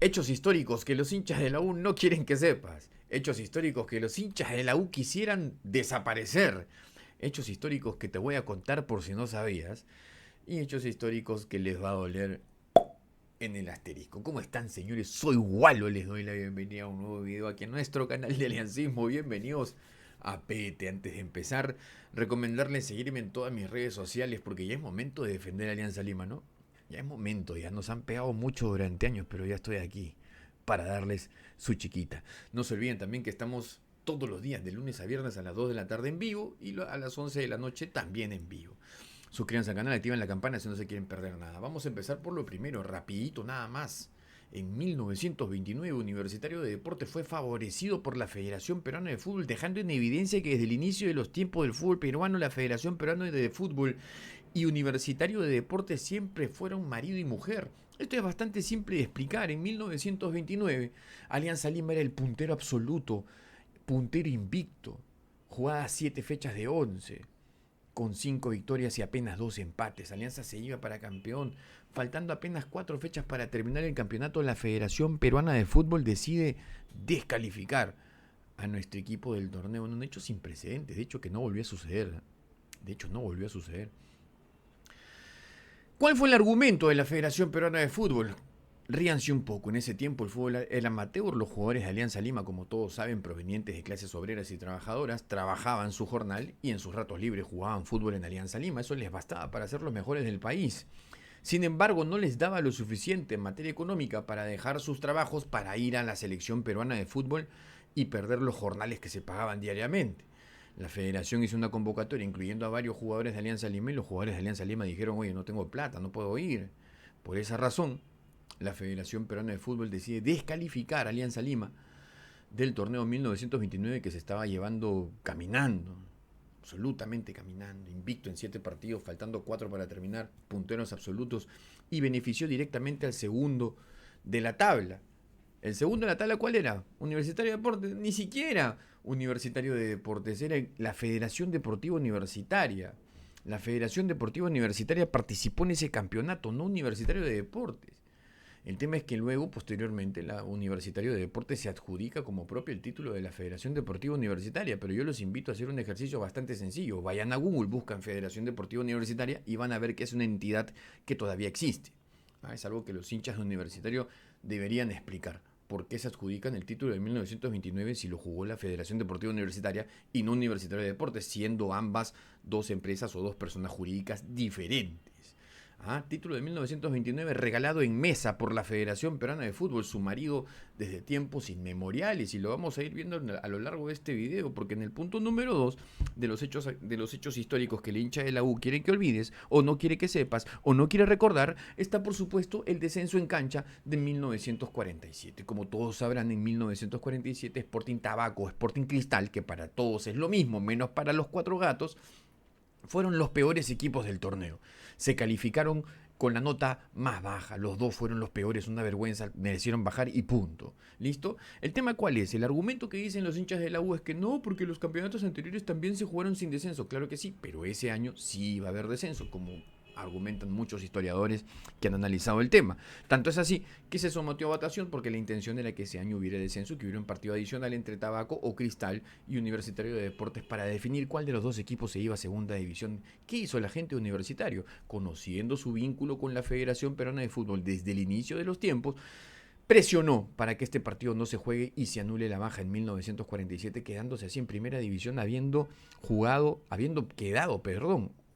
Hechos históricos que los hinchas de la U no quieren que sepas. Hechos históricos que los hinchas de la U quisieran desaparecer. Hechos históricos que te voy a contar por si no sabías. Y hechos históricos que les va a doler en el asterisco. ¿Cómo están, señores? Soy Walo, les doy la bienvenida a un nuevo video aquí en nuestro canal de Aliancismo. Bienvenidos a PT. Antes de empezar, recomendarles seguirme en todas mis redes sociales porque ya es momento de defender a Alianza Lima, ¿no? Ya es momento, ya nos han pegado mucho durante años, pero ya estoy aquí para darles su chiquita. No se olviden también que estamos todos los días, de lunes a viernes a las 2 de la tarde en vivo y a las 11 de la noche también en vivo. Suscríbanse al canal, activen la campana si no se quieren perder nada. Vamos a empezar por lo primero, rapidito nada más. En 1929, Universitario de Deportes fue favorecido por la Federación Peruana de Fútbol, dejando en evidencia que desde el inicio de los tiempos del fútbol peruano, la Federación Peruana de Fútbol y Universitario de Deportes siempre fueron marido y mujer. Esto es bastante simple de explicar. En 1929, Alianza Lima era el puntero absoluto, puntero invicto, jugaba 7 fechas de 11, con 5 victorias y apenas 2 empates. Alianza se iba para campeón. Faltando apenas 4 fechas para terminar el campeonato, la Federación Peruana de Fútbol decide descalificar a nuestro equipo del torneo en un hecho sin precedentes. De hecho, que no volvió a suceder. ¿Cuál fue el argumento de la Federación Peruana de Fútbol? Ríanse un poco, en ese tiempo el fútbol era amateur, los jugadores de Alianza Lima, como todos saben, provenientes de clases obreras y trabajadoras, trabajaban su jornal y en sus ratos libres jugaban fútbol en Alianza Lima, eso les bastaba para ser los mejores del país. Sin embargo, no les daba lo suficiente en materia económica para dejar sus trabajos para ir a la selección peruana de fútbol y perder los jornales que se pagaban diariamente. La federación hizo una convocatoria incluyendo a varios jugadores de Alianza Lima y los jugadores de Alianza Lima dijeron, oye, no tengo plata, no puedo ir. Por esa razón, la Federación Peruana de Fútbol decide descalificar a Alianza Lima del torneo 1929 que se estaba llevando caminando, absolutamente caminando, invicto en 7 partidos, faltando 4 para terminar, punteros absolutos, y benefició directamente al segundo de la tabla. ¿El segundo de la tabla cuál era? Universitario de Deportes, ni siquiera Universitario de Deportes, era la Federación Deportiva Universitaria. La Federación Deportiva Universitaria participó en ese campeonato, no Universitario de Deportes. El tema es que luego, posteriormente, la Universitario de Deportes se adjudica como propio el título de la Federación Deportiva Universitaria, pero yo los invito a hacer un ejercicio bastante sencillo. Vayan a Google, buscan Federación Deportiva Universitaria y van a ver que es una entidad que todavía existe. Es algo que los hinchas de Universitario deberían explicar. ¿Por qué se adjudican el título de 1929 si lo jugó la Federación Deportiva Universitaria y no Universitario de Deportes, siendo ambas dos empresas o dos personas jurídicas diferentes? Título de 1929 regalado en mesa por la Federación Peruana de Fútbol, su marido desde tiempos inmemoriales, y lo vamos a ir viendo a lo largo de este video, porque en el punto número 2 de los hechos históricos que el hincha de la U quiere que olvides, o no quiere que sepas, o no quiere recordar, está por supuesto el descenso en cancha de 1947. Como todos sabrán, en 1947 Sporting Tabaco, Sporting Cristal, que para todos es lo mismo, menos para los 4 gatos, fueron los peores equipos del torneo. Se calificaron con la nota más baja. Los dos fueron los peores, una vergüenza, merecieron bajar y punto. ¿Listo? ¿El tema cuál es? El argumento que dicen los hinchas de la U es que no, porque los campeonatos anteriores también se jugaron sin descenso. Claro que sí, pero ese año sí iba a haber descenso, como argumentan muchos historiadores que han analizado el tema. Tanto es así que se sometió a votación porque la intención era que ese año hubiera descenso, que hubiera un partido adicional entre Tabaco o Cristal y Universitario de Deportes para definir cuál de los dos equipos se iba a segunda división. ¿Qué hizo la gente de Universitario? Conociendo su vínculo con la Federación Peruana de Fútbol desde el inicio de los tiempos, presionó para que este partido no se juegue y se anule la baja en 1947, quedándose así en primera división, habiendo quedado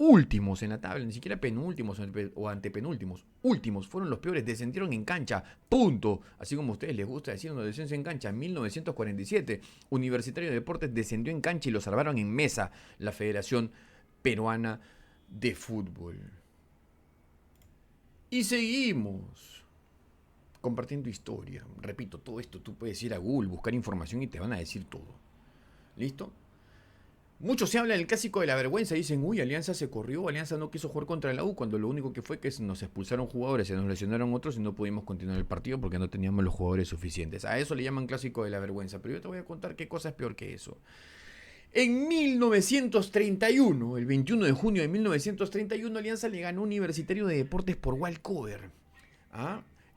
últimos en la tabla, ni siquiera penúltimos o antepenúltimos, últimos, fueron los peores, descendieron en cancha, punto, así como a ustedes les gusta decir, no descenso en cancha. En 1947, Universitario de Deportes descendió en cancha y lo salvaron en mesa la Federación Peruana de Fútbol. Y seguimos compartiendo historia. Repito, todo esto tú puedes ir a Google, buscar información y te van a decir todo. ¿Listo? Mucho se habla del clásico de la vergüenza. Dicen, uy, Alianza se corrió, Alianza no quiso jugar contra la U, cuando lo único que fue que nos expulsaron jugadores, se nos lesionaron otros y no pudimos continuar el partido porque no teníamos los jugadores suficientes. A eso le llaman clásico de la vergüenza. Pero yo te voy a contar qué cosa es peor que eso. En 1931, el 21 de junio de 1931, Alianza le ganó Universitario de Deportes por walkover.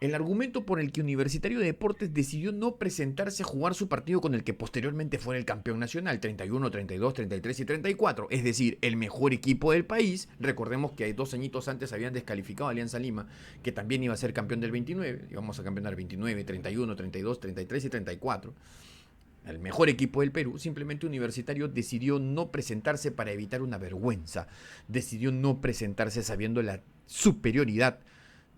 El argumento por el que Universitario de Deportes decidió no presentarse a jugar su partido con el que posteriormente fuera el campeón nacional, 31, 32, 33 y 34, es decir, el mejor equipo del país. Recordemos que 2 añitos antes habían descalificado a Alianza Lima, que también iba a ser campeón del 29, íbamos a campeonar 29, 31, 32, 33 y 34. El mejor equipo del Perú. Simplemente Universitario decidió no presentarse para evitar una vergüenza, decidió no presentarse sabiendo la superioridad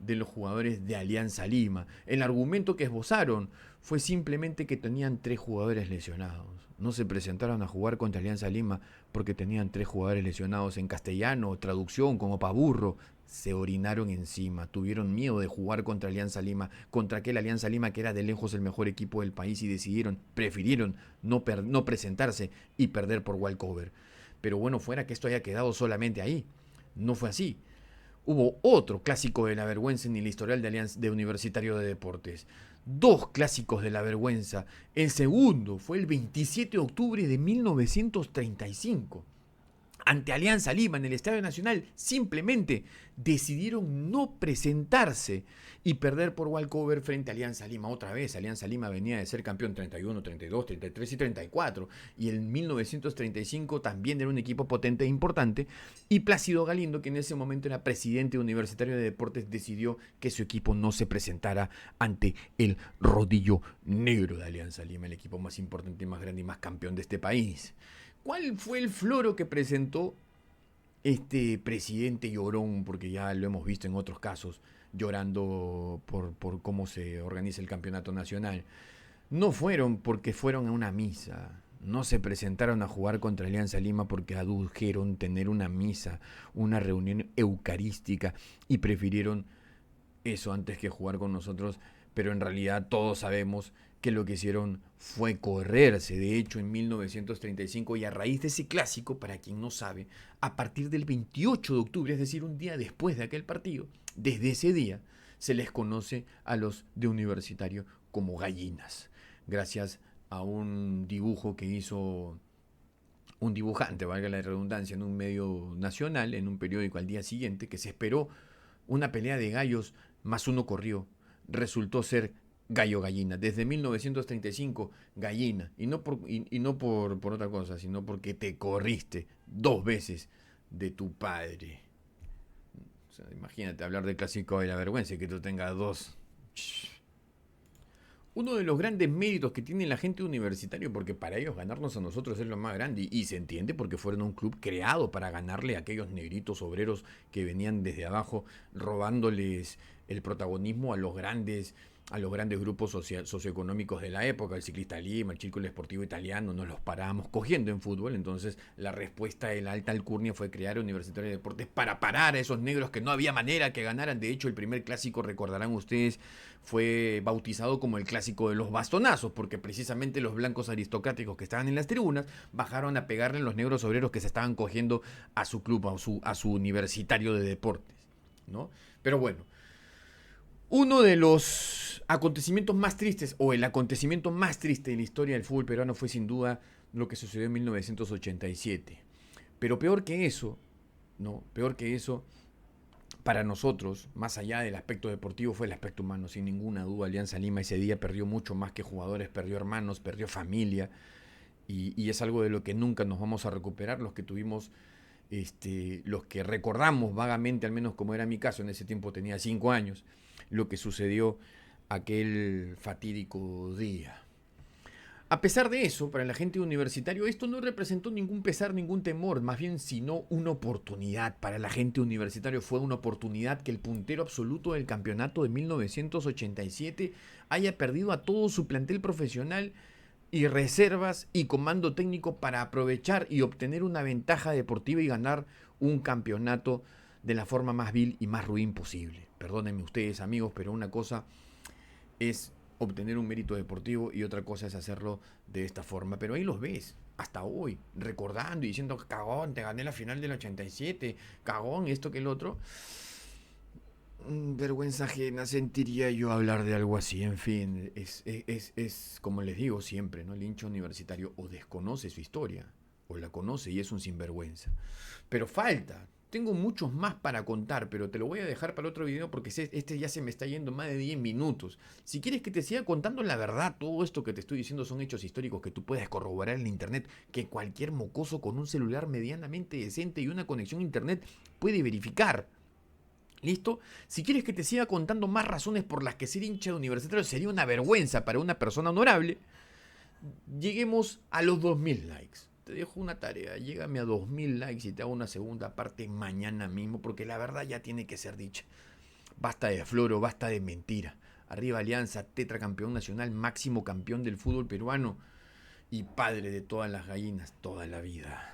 de los jugadores de Alianza Lima. El argumento que esbozaron fue simplemente que tenían 3 jugadores lesionados. No se presentaron a jugar contra Alianza Lima porque tenían 3 jugadores lesionados. En castellano, traducción como pa' burro, se orinaron encima. Tuvieron miedo de jugar contra Alianza Lima, contra aquel Alianza Lima que era de lejos el mejor equipo del país, y prefirieron no presentarse y perder por walkover. Pero bueno, fuera que esto haya quedado solamente ahí. No fue así. Hubo otro clásico de la vergüenza en el historial de Universitario de Deportes. 2 clásicos de la vergüenza. El segundo fue el 27 de octubre de 1935. Ante Alianza Lima en el Estadio Nacional, simplemente decidieron no presentarse y perder por walkover frente a Alianza Lima. Otra vez, Alianza Lima venía de ser campeón 31, 32, 33 y 34. Y en 1935 también era un equipo potente e importante. Y Plácido Galindo, que en ese momento era presidente universitario de deportes, decidió que su equipo no se presentara ante el rodillo negro de Alianza Lima, el equipo más importante y más grande y más campeón de este país. ¿Cuál fue el floro que presentó este presidente llorón? Porque ya lo hemos visto en otros casos, llorando por cómo se organiza el campeonato nacional. No fueron porque fueron a una misa. No se presentaron a jugar contra Alianza Lima porque adujeron tener una misa, una reunión eucarística, y prefirieron eso antes que jugar con nosotros. Pero en realidad todos sabemos que lo que hicieron fue correrse. De hecho, en 1935, y a raíz de ese clásico, para quien no sabe, a partir del 28 de octubre, es decir, un día después de aquel partido, desde ese día se les conoce a los de Universitario como gallinas, gracias a un dibujo que hizo un dibujante, valga la redundancia, en un medio nacional, en un periódico al día siguiente, que se esperó una pelea de gallos, más uno corrió. Resultó ser gallo gallina. Desde 1935, gallina. Y no por otra cosa, sino porque te corriste 2 veces de tu padre. O sea, imagínate hablar del clásico de la vergüenza y que tú tengas 2. Uno de los grandes méritos que tiene la gente universitaria, porque para ellos ganarnos a nosotros es lo más grande, y se entiende porque fueron un club creado para ganarle a aquellos negritos obreros que venían desde abajo robándoles el protagonismo a los grandes grupos socioeconómicos de la época, el Ciclista Lima, el Círculo Esportivo Italiano. Nos los parábamos cogiendo en fútbol. Entonces la respuesta de la alta alcurnia fue crear Universitario de Deportes para parar a esos negros que no había manera que ganaran. De hecho, el primer clásico, recordarán ustedes, fue bautizado como el clásico de los bastonazos, porque precisamente los blancos aristocráticos que estaban en las tribunas bajaron a pegarle a los negros obreros que se estaban cogiendo a su club, a su Universitario de Deportes, ¿no? Pero bueno, uno de los acontecimientos más tristes, o el acontecimiento más triste de la historia del fútbol peruano, fue sin duda lo que sucedió en 1987. Pero peor que eso, ¿no? Peor que eso, para nosotros, más allá del aspecto deportivo, fue el aspecto humano. Sin ninguna duda, Alianza Lima ese día perdió mucho más que jugadores, perdió hermanos, perdió familia, y es algo de lo que nunca nos vamos a recuperar los que tuvimos, los que recordamos vagamente, al menos como era mi caso, en ese tiempo tenía 5 años, lo que sucedió aquel fatídico día. A pesar de eso, para la gente universitario, esto no representó ningún pesar, ningún temor, más bien sino una oportunidad. Para la gente universitario fue una oportunidad que el puntero absoluto del campeonato de 1987 haya perdido a todo su plantel profesional y reservas y comando técnico para aprovechar y obtener una ventaja deportiva y ganar un campeonato de la forma más vil y más ruin posible. Perdónenme ustedes, amigos, pero una cosa es obtener un mérito deportivo y otra cosa es hacerlo de esta forma. Pero ahí los ves, hasta hoy, recordando y diciendo: cagón, te gané la final del 87, cagón, esto que el otro. Vergüenza ajena sentiría yo hablar de algo así. En fin, es como les digo siempre, ¿no? El hincha universitario o desconoce su historia o la conoce y es un sinvergüenza. Pero falta tengo muchos más para contar, pero te lo voy a dejar para otro video porque este ya se me está yendo más de 10 minutos. Si quieres que te siga contando la verdad, todo esto que te estoy diciendo son hechos históricos que tú puedes corroborar en internet, que cualquier mocoso con un celular medianamente decente y una conexión a internet puede verificar. ¿Listo? Si quieres que te siga contando más razones por las que ser hincha de Universitario sería una vergüenza para una persona honorable, lleguemos a los 2000 likes. Te dejo una tarea, llégame a 2000 likes y te hago una segunda parte mañana mismo, porque la verdad ya tiene que ser dicha. Basta de floro, basta de mentira. Arriba Alianza, tetracampeón nacional, máximo campeón del fútbol peruano y padre de todas las gallinas toda la vida.